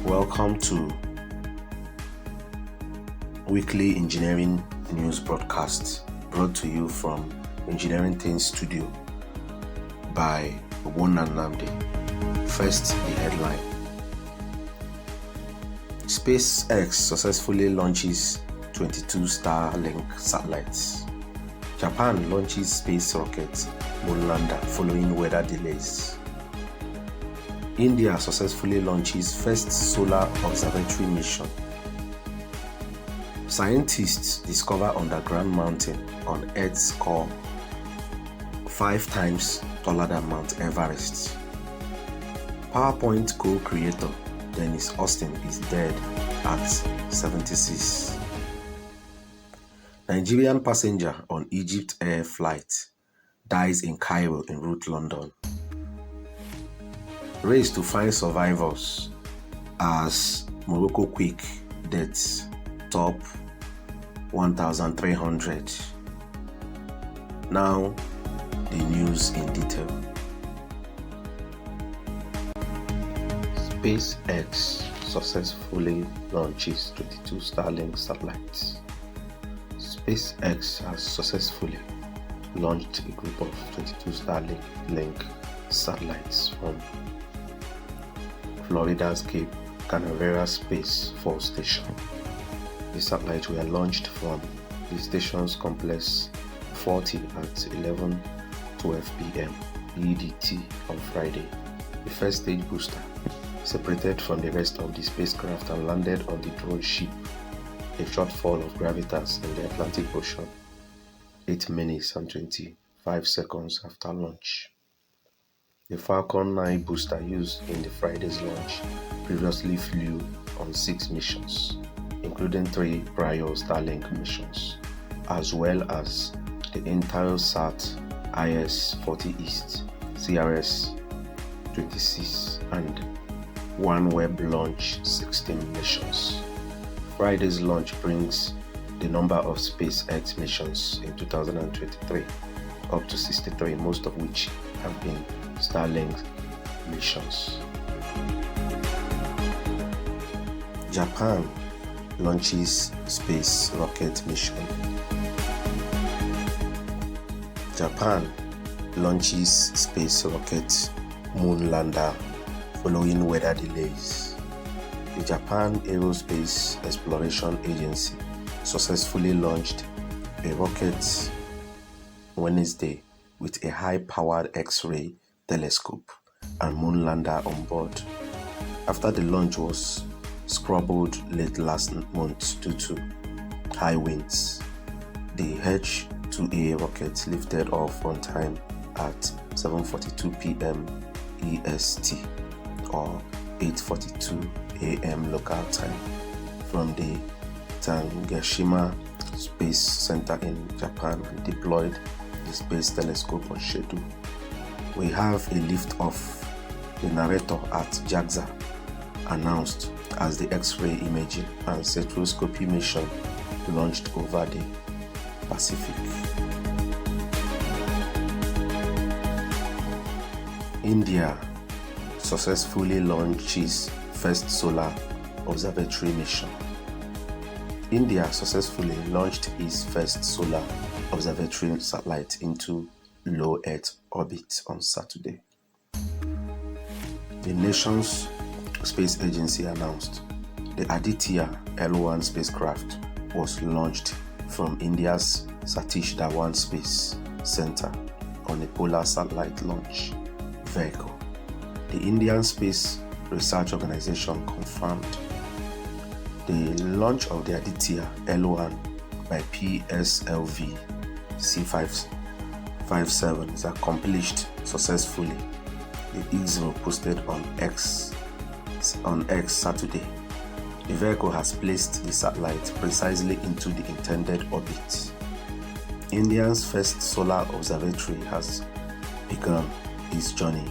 Welcome to weekly engineering news broadcast brought to you from Engineering Things Studio by Ogbonna Nnamdi. First, the headline. SpaceX successfully launches 22 Starlink satellites. Japan launches space rocket moon lander following weather delays. India successfully launches first solar observatory mission. Scientists discover underground mountain on Earth's core 5 times taller than Mount Everest. PowerPoint co-creator Dennis Austin is dead at 76. Nigerian passenger on Egypt Air flight dies in Cairo en route London. Race to find survivors as Morocco quake deaths top 1,300. Now, the news in detail. SpaceX successfully launches 22 Starlink satellites. SpaceX has successfully launched a group of 22 Starlink satellites from Florida's Cape Canaveral Space Force Station. The satellites were launched from the station's complex 40 at 11:12 p.m. EDT on Friday. The first stage booster separated from the rest of the spacecraft and landed on the drone ship, a short fall of gravitas in the Atlantic Ocean, 8 minutes and 25 seconds after launch. The Falcon 9 booster used in the Friday's launch previously flew on 6 missions, including 3 prior Starlink missions, as well as the Intelsat IS-40 East, CRS-26, and OneWeb Launch 16 missions. Friday's launch brings the number of SpaceX missions in 2023 up to 63, most of which have been Starlink missions. Japan launches space rocket mission. Japan launches space rocket moon lander following weather delays. The Japan Aerospace Exploration Agency successfully launched a rocket Wednesday with a high-powered X-ray telescope and moon lander on board. After the launch was scrabbled late last month due to high winds, the H-2A rocket lifted off on time at 7:42 p.m. EST or 8:42 a.m. local time from the Tanegashima Space Center in Japan and deployed the space telescope on schedule. We have a lift-off, the narrator at JAXA announced as the X-ray imaging and spectroscopy mission launched over the Pacific. India successfully launches first solar observatory mission. India successfully launched its first solar observatory satellite into low Earth orbit on Saturday. The nation's space agency announced the Aditya L1 spacecraft was launched from India's Satish Dhawan Space Center on a polar satellite launch vehicle. The Indian Space Research Organization confirmed the launch of the Aditya L1 by PSLV C557 is accomplished successfully, the ISRO posted on X Saturday. The vehicle has placed the satellite precisely into the intended orbit. India's first solar observatory has begun its journey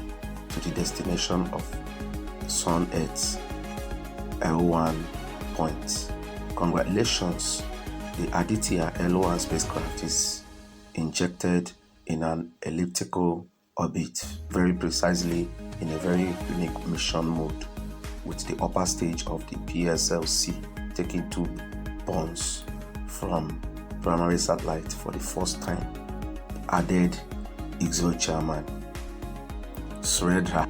to the destination of Sun-Earth L1 point. Congratulations, the Aditya L1 spacecraft is injected in an elliptical orbit very precisely in a very unique mission mode. with the upper stage of the PSLC taking 2 bonds from primary satellite for the first time, added ISRO chairman Surendra.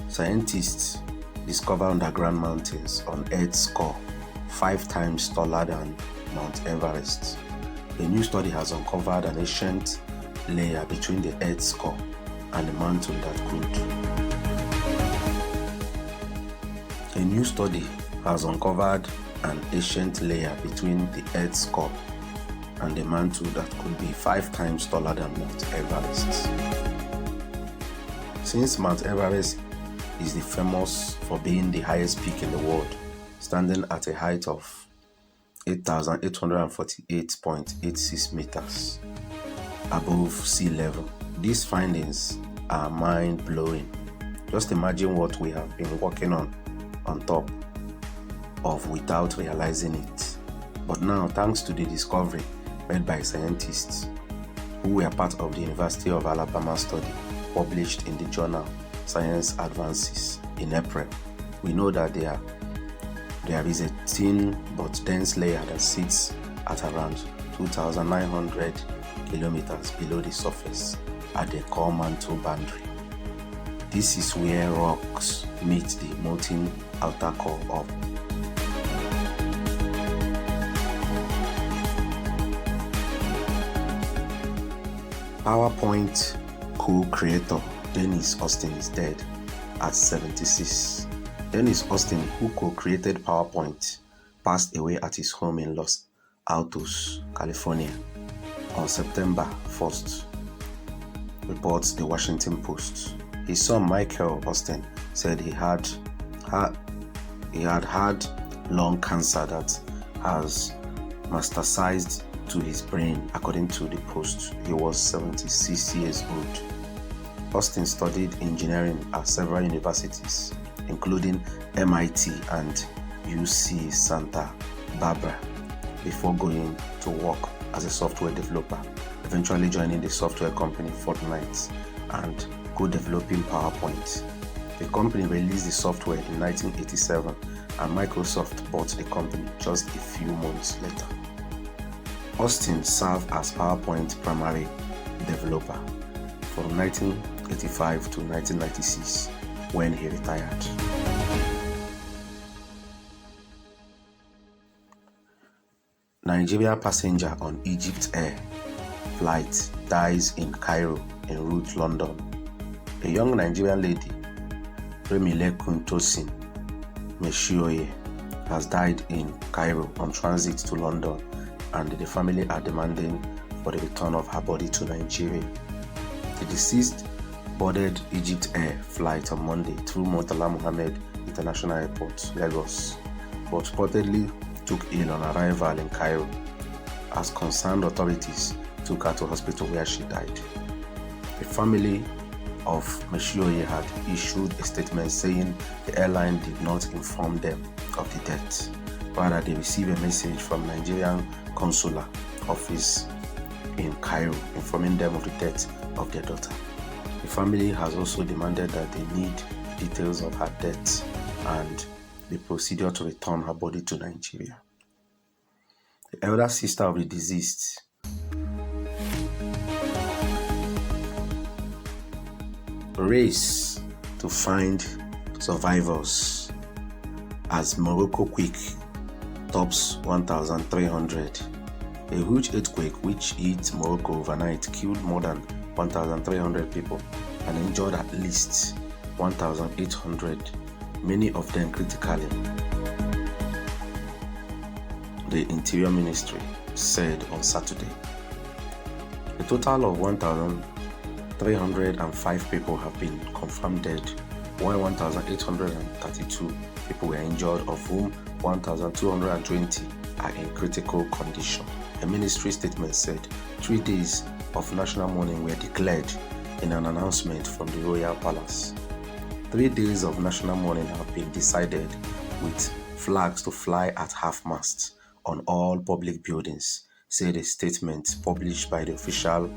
Scientists discover underground mountains on Earth's core 5 times taller than Mount Everest. A new study has uncovered an ancient layer between the Earth's core and the mantle that could. A new study has uncovered an ancient layer between the Earth's core and the mantle that could be 5 times taller than Mount Everest. Since Mount Everest is famous for being the highest peak in the world, standing at a height of 8,848.86 meters above sea level. These findings are mind-blowing. Just imagine what we have been working on top of without realizing it. But now, thanks to the discovery made by scientists who were part of the University of Alabama study published in the journal Science Advances in April, we know that there is a thin but dense layer that sits at around 2,900 kilometers below the surface at the core mantle boundary. This is where rocks meet the molten outer core of PowerPoint co-creator Dennis Austin is dead at 76. Dennis Austin, who co-created PowerPoint, passed away at his home in Los Altos, California on September 1st, reports the Washington Post. His son Michael Austin said he had lung cancer that has metastasized to his brain, according to the Post. He was 76 years old. Austin studied engineering at several universities, including MIT and UC Santa Barbara, before going to work as a software developer, eventually joining the software company Fortnite and co-developing PowerPoint. The company released the software in 1987 and Microsoft bought the company just a few months later. Austin served as PowerPoint primary developer from 1985 to 1996 when he retired. Nigeria passenger on Egypt Air flight dies in Cairo en route London. A young Nigerian lady, Remilekun Tosin Meshioye, has died in Cairo on transit to London, and the family are demanding for the return of her body to Nigeria. The deceased boarded Egypt Air flight on Monday through Murtala Mohammed International Airport, Lagos, but reportedly took ill on arrival in Cairo, as concerned authorities took her to hospital where she died. The family of Meshioye had issued a statement saying the airline did not inform them of the death. Rather, they received a message from Nigerian consular office in Cairo informing them of the death of their daughter. The family has also demanded that they need details of her death and the procedure to return her body to Nigeria. The elder sister of the deceased, race to find survivors as Morocco quake tops 1,300. A huge earthquake which hit Morocco overnight killed more than 1,300 people and injured at least 1,800, many of them critically. The Interior Ministry said on Saturday. A total of 1,305 people have been confirmed dead, while 1,832 people were injured, of whom 1,220 are in critical condition. A ministry statement said 3 days of national mourning were declared in an announcement from the Royal Palace. 3 days of national mourning have been decided, with flags to fly at half-mast on all public buildings, said a statement published by the official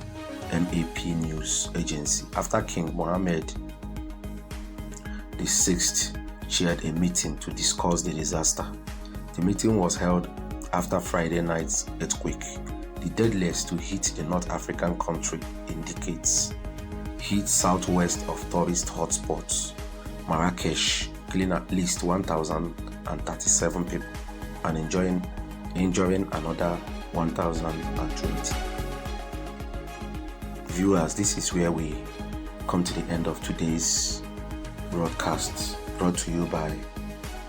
MAP news agency. After King Mohammed VI chaired a meeting to discuss the disaster. The meeting was held after Friday night's earthquake, the deadliest to hit the North African country in decades, hit southwest of tourist hotspots. Marrakesh, killing at least 1,037 people and injuring another 1,020. Viewers, this is where we come to the end of today's broadcast, brought to you by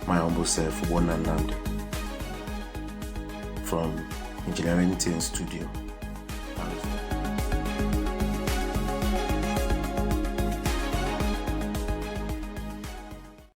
my humble self, Wonanand, from Engineering Team Studio.